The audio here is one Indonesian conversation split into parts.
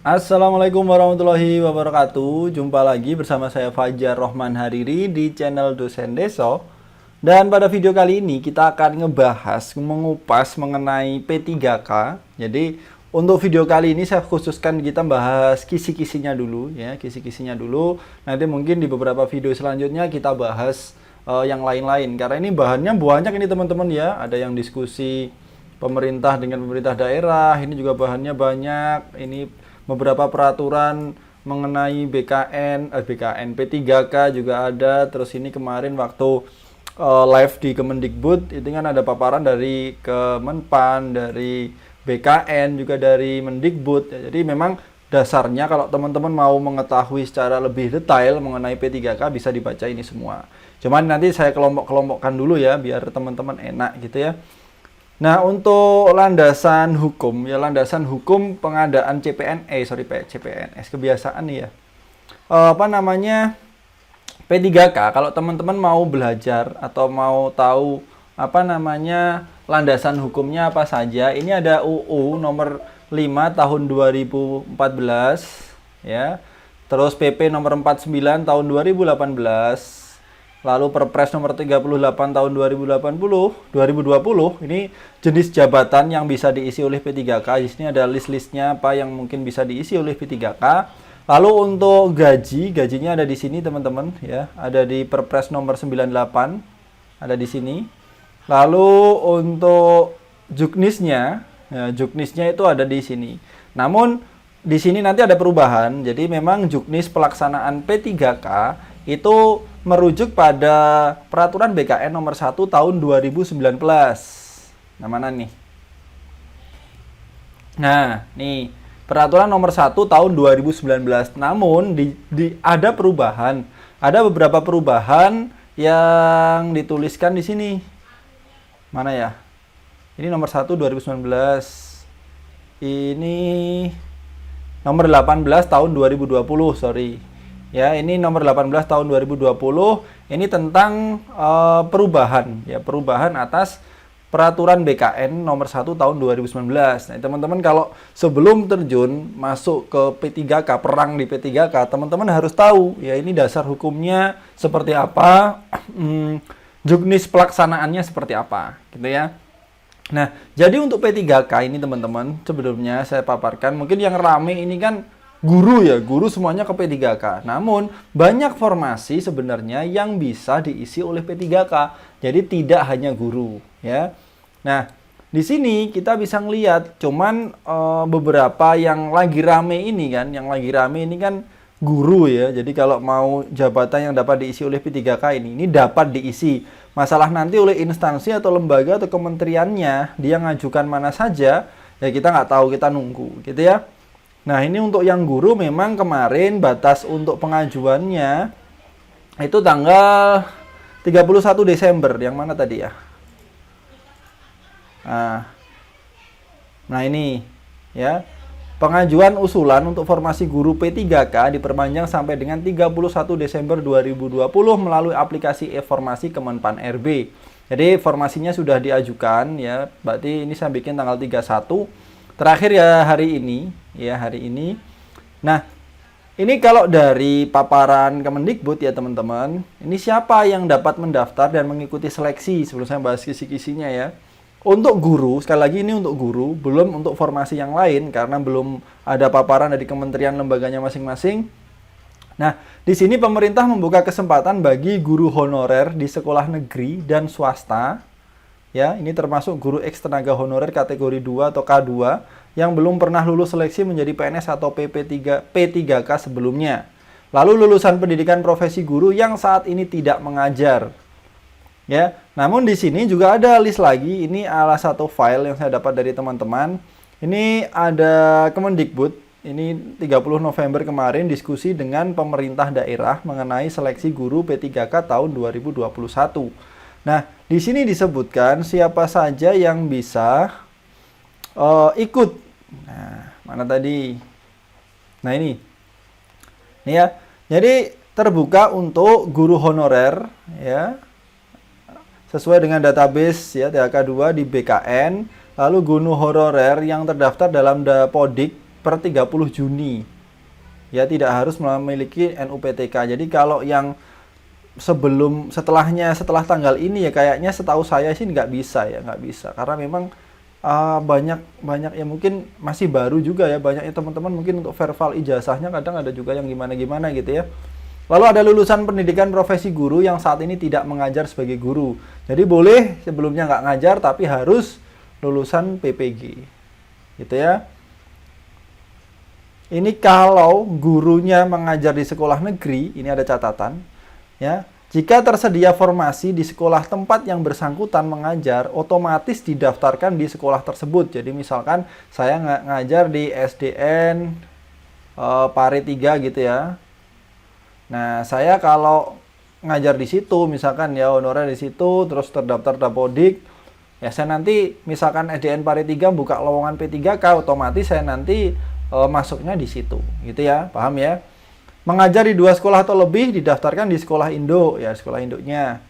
Assalamualaikum warahmatullahi wabarakatuh. Jumpa lagi bersama saya Fajar Rohman Hariri di channel Dosen Deso. Dan pada video kali ini kita akan mengupas mengenai P3K. Jadi untuk video kali ini saya khususkan kita bahas kisi-kisinya dulu ya, kisi-kisinya dulu. Nanti mungkin di beberapa video selanjutnya kita bahas yang lain-lain. Karena ini bahannya banyak ini teman-teman ya. Ada yang diskusi pemerintah dengan pemerintah daerah. Ini juga bahannya banyak. Ini beberapa peraturan mengenai BKN P3K juga ada. Terus ini kemarin waktu live di Kemendikbud itu kan ada paparan dari Kemenpan, dari BKN, juga dari Mendikbud. Jadi memang dasarnya kalau teman-teman mau mengetahui secara lebih detail mengenai P3K bisa dibaca ini semua. Cuman nanti saya kelompok-kelompokkan dulu ya biar teman-teman enak gitu ya. Nah, untuk landasan hukum pengadaan CPNS, kebiasaan nih ya. P3K, kalau teman-teman mau belajar atau mau tahu landasan hukumnya apa saja, ini ada UU nomor 5 tahun 2014 ya. Terus PP nomor 49 tahun 2018. Lalu Perpres nomor 38 tahun 2020, ini jenis jabatan yang bisa diisi oleh P3K. Di sini ada list-listnya apa yang mungkin bisa diisi oleh P3K. Lalu untuk gajinya ada di sini teman-teman ya, ada di Perpres nomor 98, ada di sini. Lalu untuk juknisnya itu ada di sini. Namun di sini nanti ada perubahan. Jadi memang juknis pelaksanaan P3K itu merujuk pada peraturan BKN nomor 1 tahun 2019. Nah, mana nih? Nah, nih peraturan nomor 1 tahun 2019. Namun ada perubahan. Ada beberapa perubahan yang dituliskan di sini. Mana ya? Ini nomor 1 2019. Ini nomor 18 tahun 2020, sorry. Ya, ini nomor 18 tahun 2020. Ini tentang perubahan atas peraturan BKN nomor 1 tahun 2019. Nah, teman-teman kalau sebelum terjun masuk ke P3K, perang di P3K, teman-teman harus tahu ya ini dasar hukumnya seperti apa, juknis pelaksanaannya seperti apa, gitu ya. Nah, jadi untuk P3K ini teman-teman, sebelumnya saya paparkan, mungkin yang rame ini kan guru semuanya ke P3K. Namun banyak formasi sebenarnya yang bisa diisi oleh P3K. Jadi tidak hanya guru ya. Nah, di sini kita bisa ngelihat cuman beberapa yang lagi rame ini kan guru ya. Jadi kalau mau jabatan yang dapat diisi oleh P3K ini dapat diisi. Masalah nanti oleh instansi atau lembaga atau kementeriannya dia ngajukan mana saja, ya kita nggak tahu, kita nunggu gitu ya. Nah, ini untuk yang guru memang kemarin batas untuk pengajuannya itu tanggal 31 Desember. Yang mana tadi ya? Nah ini ya. Pengajuan usulan untuk formasi guru P3K diperpanjang sampai dengan 31 Desember 2020 melalui aplikasi e-formasi Kemenpan RB. Jadi formasinya sudah diajukan ya. Berarti ini saya bikin tanggal 31. Terakhir ya hari ini. Nah, ini kalau dari paparan Kemendikbud ya teman-teman, ini siapa yang dapat mendaftar dan mengikuti seleksi sebelum saya bahas kisi-kisinya ya. Untuk guru, sekali lagi ini untuk guru, belum untuk formasi yang lain karena belum ada paparan dari kementerian lembaganya masing-masing. Nah, di sini pemerintah membuka kesempatan bagi guru honorer di sekolah negeri dan swasta. Ya, ini termasuk guru eks tenaga honorer kategori 2 atau K2 yang belum pernah lulus seleksi menjadi PNS atau P3K sebelumnya. Lalu lulusan pendidikan profesi guru yang saat ini tidak mengajar. Ya, namun di sini juga ada list lagi. Ini salah satu file yang saya dapat dari teman-teman. Ini ada Kemendikbud. Ini 30 November kemarin diskusi dengan pemerintah daerah mengenai seleksi guru P3K tahun 2021. Nah, di sini disebutkan siapa saja yang bisa ikut. Nah, mana tadi? Nah, ini ya. Jadi terbuka untuk guru honorer ya. Sesuai dengan database ya THK2 di BKN, lalu guru honorer yang terdaftar dalam Dapodik per 30 Juni. Ya, tidak harus memiliki NUPTK. Jadi kalau yang setelah tanggal ini ya kayaknya setahu saya sih nggak bisa ya, nggak bisa. Karena memang banyak yang mungkin masih baru juga ya, banyaknya teman-teman mungkin untuk verbal ijazahnya kadang ada juga yang gimana-gimana gitu ya. Lalu ada lulusan pendidikan profesi guru yang saat ini tidak mengajar sebagai guru. Jadi boleh sebelumnya nggak ngajar tapi harus lulusan PPG. Gitu ya. Ini kalau gurunya mengajar di sekolah negeri, ini ada catatan. Ya, jika tersedia formasi di sekolah tempat yang bersangkutan mengajar, otomatis didaftarkan di sekolah tersebut. Jadi misalkan saya ngajar di SDN Pare 3 gitu ya. Nah, saya kalau ngajar di situ, misalkan ya honorer di situ, terus terdaftar Dapodik, ya saya nanti misalkan SDN Pare 3 buka lowongan P3K, otomatis saya nanti masuknya di situ, gitu ya, paham ya? Mengajar di 2 sekolah atau lebih didaftarkan di sekolah induk, ya sekolah induknya.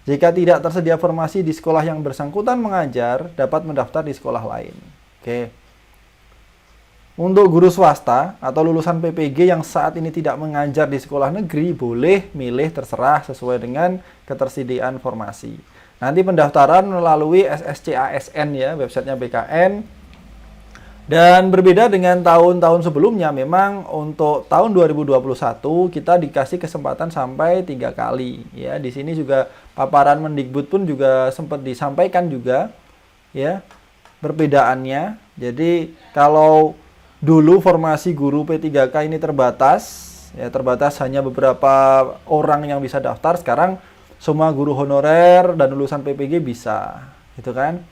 Jika tidak tersedia formasi di sekolah yang bersangkutan mengajar, dapat mendaftar di sekolah lain. Oke. Untuk guru swasta atau lulusan PPG yang saat ini tidak mengajar di sekolah negeri, boleh milih terserah sesuai dengan ketersediaan formasi. Nanti pendaftaran melalui SSCASN ya, websitenya BKN. Dan berbeda dengan tahun-tahun sebelumnya, memang untuk tahun 2021 kita dikasih kesempatan sampai 3 kali. Ya, di sini juga paparan Mendikbud pun juga sempat disampaikan juga, ya, perbedaannya. Jadi kalau dulu formasi guru P3K ini terbatas, ya terbatas hanya beberapa orang yang bisa daftar. Sekarang semua guru honorer dan lulusan PPG bisa, gitu kan?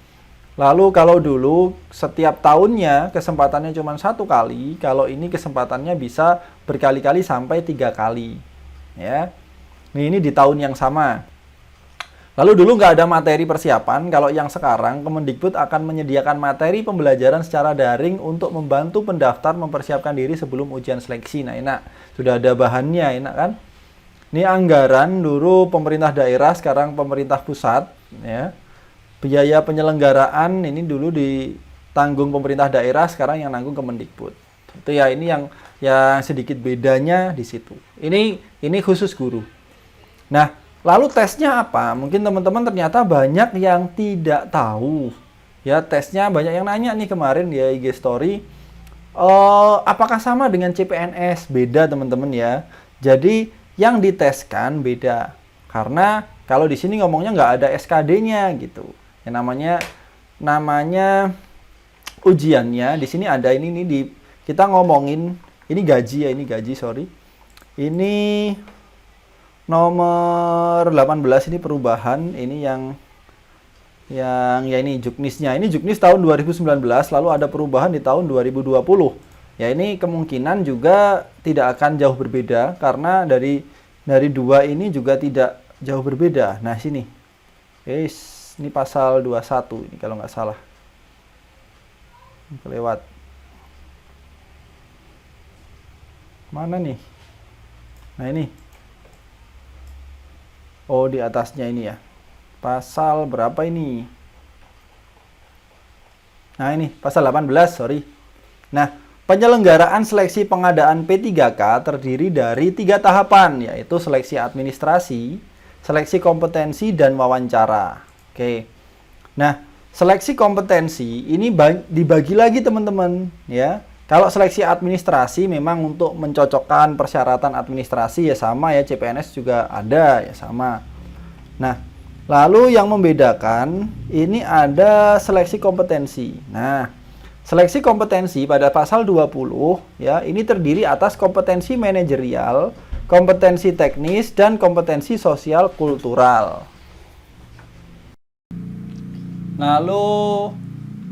Lalu kalau dulu setiap tahunnya kesempatannya cuma 1 kali, kalau ini kesempatannya bisa berkali-kali sampai 3 kali, ya. Ini di tahun yang sama. Lalu dulu nggak ada materi persiapan, kalau yang sekarang Kemendikbud akan menyediakan materi pembelajaran secara daring untuk membantu pendaftar mempersiapkan diri sebelum ujian seleksi. Nah, enak, sudah ada bahannya, enak kan? Ini anggaran dulu pemerintah daerah, sekarang pemerintah pusat, ya. Biaya penyelenggaraan ini dulu ditanggung pemerintah daerah, sekarang yang nanggung Kemendikbud. Itu ya, ini yang sedikit bedanya di situ. Ini khusus guru. Nah, lalu tesnya apa? Mungkin teman-teman ternyata banyak yang tidak tahu. Ya, tesnya banyak yang nanya nih kemarin di IG story. Apakah sama dengan CPNS? Beda teman-teman ya. Jadi yang diteskan beda. Karena kalau di sini ngomongnya nggak ada SKD-nya gitu. Yang namanya ujiannya di sini ada ini kita ngomongin ini gaji ya, ini gaji, sorry. Ini nomor 18 ini perubahan, ini yang ya ini juknisnya. Ini juknis tahun 2019, lalu ada perubahan di tahun 2020. Ya, ini kemungkinan juga tidak akan jauh berbeda karena dari 2 ini juga tidak jauh berbeda. Nah, sini. Ini pasal 21 ini kalau nggak salah. Kelewat. Mana nih? Nah, ini. Oh, di atasnya ini ya. Pasal berapa ini? Nah, ini pasal 18, sorry. Nah, penyelenggaraan seleksi pengadaan P3K terdiri dari 3 tahapan, yaitu seleksi administrasi, seleksi kompetensi, dan wawancara. Oke. Nah, seleksi kompetensi ini dibagi lagi teman-teman, ya. Kalau seleksi administrasi memang untuk mencocokkan persyaratan administrasi ya sama ya, CPNS juga ada ya sama. Nah, lalu yang membedakan ini ada seleksi kompetensi. Nah, seleksi kompetensi pada pasal 20 ya, ini terdiri atas kompetensi manajerial, kompetensi teknis, dan kompetensi sosial kultural. Lalu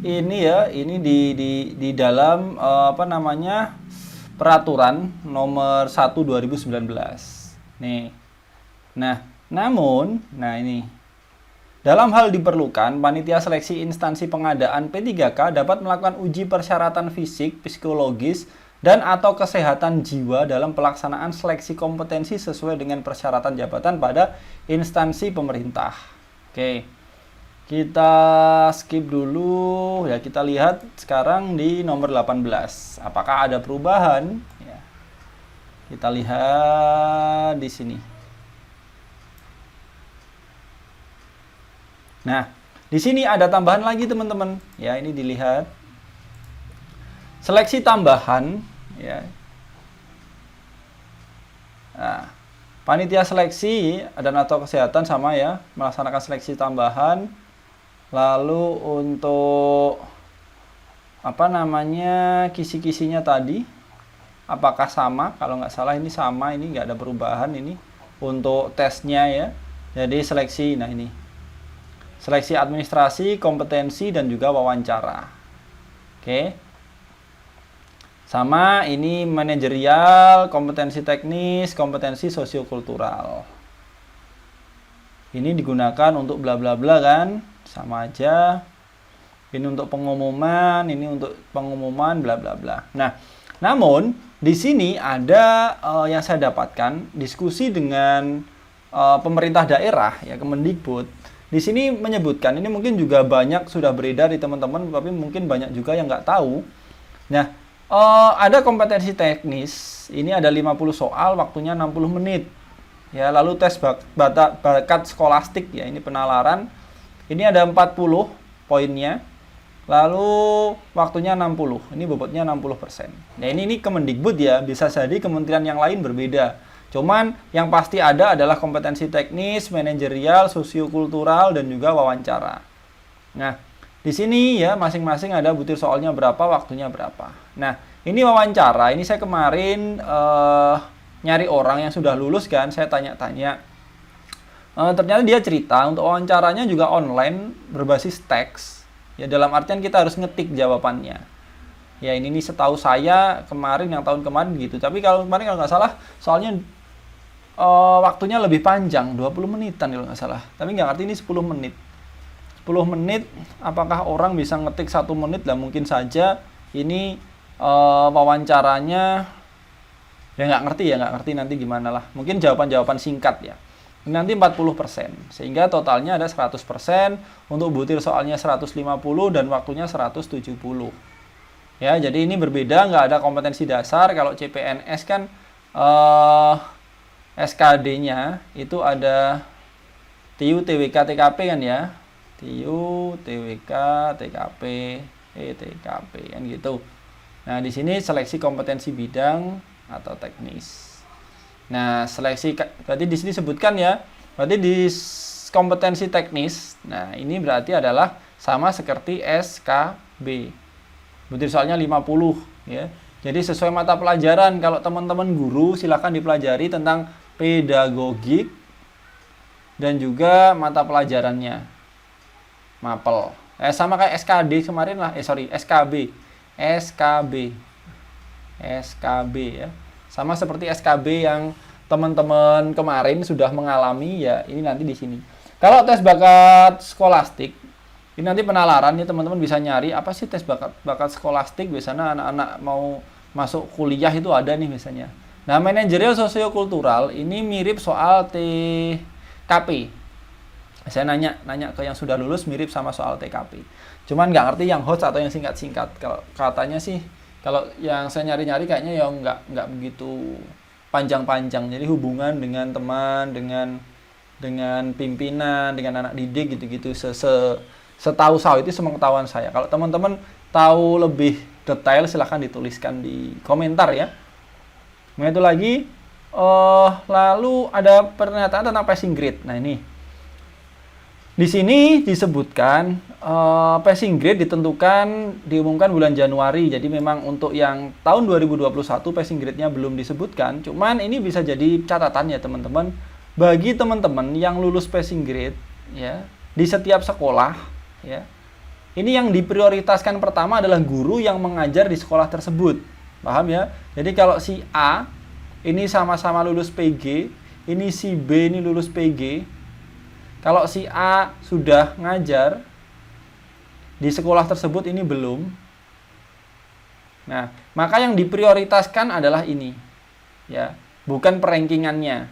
ini ya, ini di dalam peraturan nomor 1 2019. Nih. Nah, ini dalam hal diperlukan, panitia seleksi instansi pengadaan P3K dapat melakukan uji persyaratan fisik, psikologis, dan atau kesehatan jiwa dalam pelaksanaan seleksi kompetensi sesuai dengan persyaratan jabatan pada instansi pemerintah. Oke. Kita skip dulu ya, kita lihat sekarang di nomor 18. Apakah ada perubahan? Ya. Kita lihat di sini. Nah, di sini ada tambahan lagi teman-teman. Ya, ini dilihat. Seleksi tambahan ya. Nah, panitia seleksi dan atau kesehatan sama ya, melaksanakan seleksi tambahan. Lalu untuk apa namanya, kisi-kisinya tadi apakah sama? Kalau nggak salah ini sama, ini nggak ada perubahan ini untuk tesnya ya. Jadi seleksi, nah ini seleksi administrasi, kompetensi dan juga wawancara. Oke. Sama ini manajerial, kompetensi teknis, kompetensi sosiokultural. Ini digunakan untuk bla bla bla kan? Sama aja. Ini untuk pengumuman, ini untuk pengumuman bla bla bla. Nah, namun di sini ada yang saya dapatkan diskusi dengan pemerintah daerah ya, Kemendikbud. Di sini menyebutkan, ini mungkin juga banyak sudah beredar di teman-teman, tapi mungkin banyak juga yang nggak tahu. Nah, ada kompetensi teknis, ini ada 50 soal, waktunya 60 menit. Ya, lalu tes bakat skolastik ya, ini penalaran. Ini ada 40 poinnya. Lalu waktunya 60. Ini bobotnya 60%. Nah, ini Kemendikbud ya, bisa jadi kementerian yang lain berbeda. Cuman yang pasti ada adalah kompetensi teknis, manajerial, sosiokultural dan juga wawancara. Nah, di sini ya masing-masing ada butir soalnya berapa, waktunya berapa. Nah, ini wawancara. Ini saya kemarin nyari orang yang sudah lulus kan, saya tanya-tanya. Ternyata dia cerita untuk wawancaranya juga online berbasis teks. Ya, dalam artian kita harus ngetik jawabannya. Ya, ini setahu saya kemarin, yang tahun kemarin gitu. Tapi kalau kemarin kalau nggak salah, soalnya waktunya lebih panjang, 20 menitan kalau nggak salah. Tapi nggak ngerti ini 10 menit. 10 menit, apakah orang bisa ngetik 1 menit? Lah mungkin saja ini wawancaranya ya nggak ngerti nanti gimana lah. Mungkin jawaban-jawaban singkat ya. Nanti 40%, sehingga totalnya ada 100%, untuk butir soalnya 150 dan waktunya 170. Ya, jadi ini berbeda, nggak ada kompetensi dasar. Kalau CPNS kan SKD-nya itu ada TIU, TWK, TKP kan ya. TIU, TWK, TKP, TKP kan gitu. Nah, di sini seleksi kompetensi bidang atau teknis. Nah, seleksi berarti di sini sebutkan ya. Berarti di kompetensi teknis. Nah, ini berarti adalah sama seperti SKB. Butir soalnya 50 ya. Jadi sesuai mata pelajaran, kalau teman-teman guru silakan dipelajari tentang pedagogik dan juga mata pelajarannya. Mapel. Sama kayak SKD kemarin lah. SKB. SKB ya. Sama seperti SKB yang teman-teman kemarin sudah mengalami ya, ini nanti di sini. Kalau tes bakat skolastik, ini nanti penalaran nih teman-teman bisa nyari apa sih tes bakat skolastik. Biasanya anak-anak mau masuk kuliah itu ada nih biasanya. Nah, manajerial sosiokultural ini mirip soal TKP. Saya nanya ke yang sudah lulus mirip sama soal TKP. Cuman nggak ngerti yang hot atau yang singkat-singkat. Kalau katanya sih, kalau yang saya nyari-nyari kayaknya ya nggak begitu panjang-panjang. Jadi hubungan dengan teman, dengan pimpinan, dengan anak didik gitu-gitu. Setahu saya itu sepengetahuan saya. Kalau teman-teman tahu lebih detail silahkan dituliskan di komentar ya. Nah, itu lagi lalu ada pernyataan tentang passing grade. Nah, ini di sini disebutkan passing grade diumumkan bulan Januari. Jadi memang untuk yang tahun 2021 passing grade-nya belum disebutkan. Cuman ini bisa jadi catatan ya teman-teman. Bagi teman-teman yang lulus passing grade ya di setiap sekolah ya. Ini yang diprioritaskan pertama adalah guru yang mengajar di sekolah tersebut. Paham ya? Jadi kalau si A ini sama-sama lulus PG, ini si B ini lulus PG. Kalau si A sudah ngajar di sekolah tersebut, ini belum. Nah, maka yang diprioritaskan adalah ini. Ya, bukan perankingannya.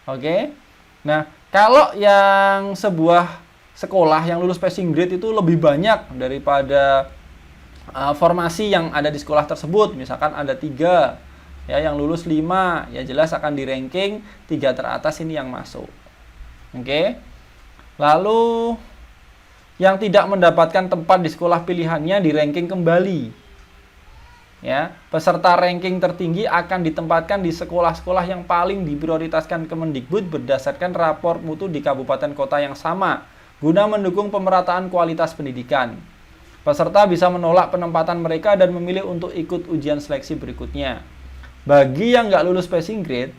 Oke? Nah, kalau yang sebuah sekolah yang lulus passing grade itu lebih banyak daripada formasi yang ada di sekolah tersebut. Misalkan ada 3 ya, yang lulus 5, ya jelas akan di ranking 3 teratas ini yang masuk. Oke. Lalu yang tidak mendapatkan tempat di sekolah pilihannya di ranking kembali. Ya, peserta ranking tertinggi akan ditempatkan di sekolah-sekolah yang paling diprioritaskan Kemendikbud berdasarkan rapor mutu di kabupaten kota yang sama, guna mendukung pemerataan kualitas pendidikan. Peserta bisa menolak penempatan mereka dan memilih untuk ikut ujian seleksi berikutnya. Bagi yang nggak lulus passing grade,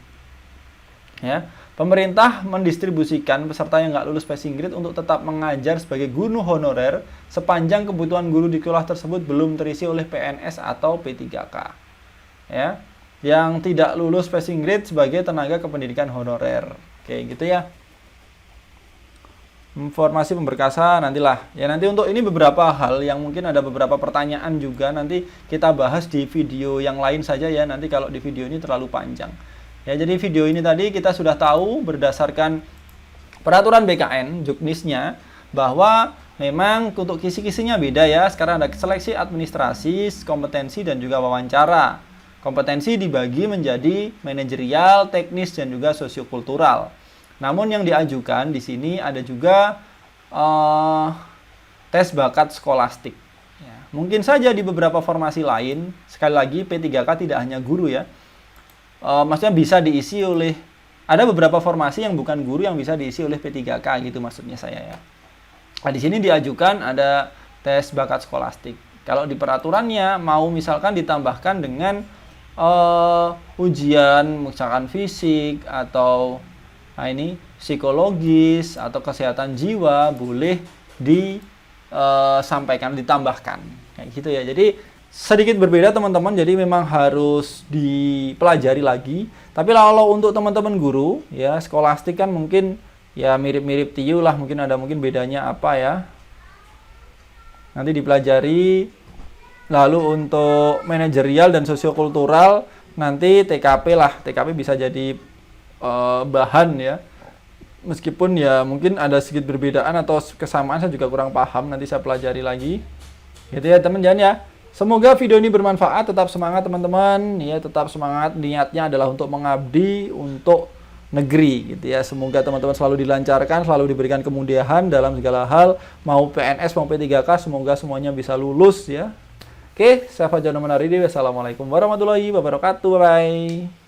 ya, pemerintah mendistribusikan peserta yang nggak lulus passing grade untuk tetap mengajar sebagai guru honorer sepanjang kebutuhan guru di sekolah tersebut belum terisi oleh PNS atau P3K. Ya, yang tidak lulus passing grade sebagai tenaga kependidikan honorer. Oke, gitu ya. Informasi pemberkasan nantilah. Ya, nanti untuk ini beberapa hal yang mungkin ada beberapa pertanyaan juga nanti kita bahas di video yang lain saja ya. Nanti kalau di video ini terlalu panjang. Ya, jadi video ini tadi kita sudah tahu berdasarkan peraturan BKN Juknisnya bahwa memang untuk kisi-kisinya beda ya. Sekarang ada seleksi administrasi, kompetensi dan juga wawancara. Kompetensi dibagi menjadi manajerial, teknis dan juga sosiokultural. Namun yang diajukan di sini ada juga tes bakat skolastik. Ya, mungkin saja di beberapa formasi lain, sekali lagi P3K tidak hanya guru ya. Maksudnya bisa diisi oleh, ada beberapa formasi yang bukan guru yang bisa diisi oleh P3K gitu maksudnya saya ya. Nah, di sini diajukan ada tes bakat skolastik. Kalau di peraturannya mau misalkan ditambahkan dengan ujian misalkan fisik atau psikologis atau kesehatan jiwa boleh disampaikan, ditambahkan kayak gitu ya. Jadi sedikit berbeda teman-teman, jadi memang harus dipelajari lagi. Tapi kalau untuk teman-teman guru ya skolastik kan mungkin ya mirip-mirip TIU lah, mungkin ada bedanya apa ya, nanti dipelajari. Lalu untuk manajerial dan sosiokultural nanti TKP lah, TKP bisa jadi bahan ya, meskipun ya mungkin ada sedikit perbedaan atau kesamaan saya juga kurang paham, nanti saya pelajari lagi gitu ya teman-teman ya. Semoga video ini bermanfaat, tetap semangat teman-teman ya, tetap semangat, niatnya adalah untuk mengabdi untuk negeri gitu ya. Semoga teman-teman selalu dilancarkan, selalu diberikan kemudahan dalam segala hal, mau PNS mau P3K, semoga semuanya bisa lulus ya. Oke, saya Fajar Manaridi. Wassalamualaikum warahmatullahi wabarakatuh. Bye.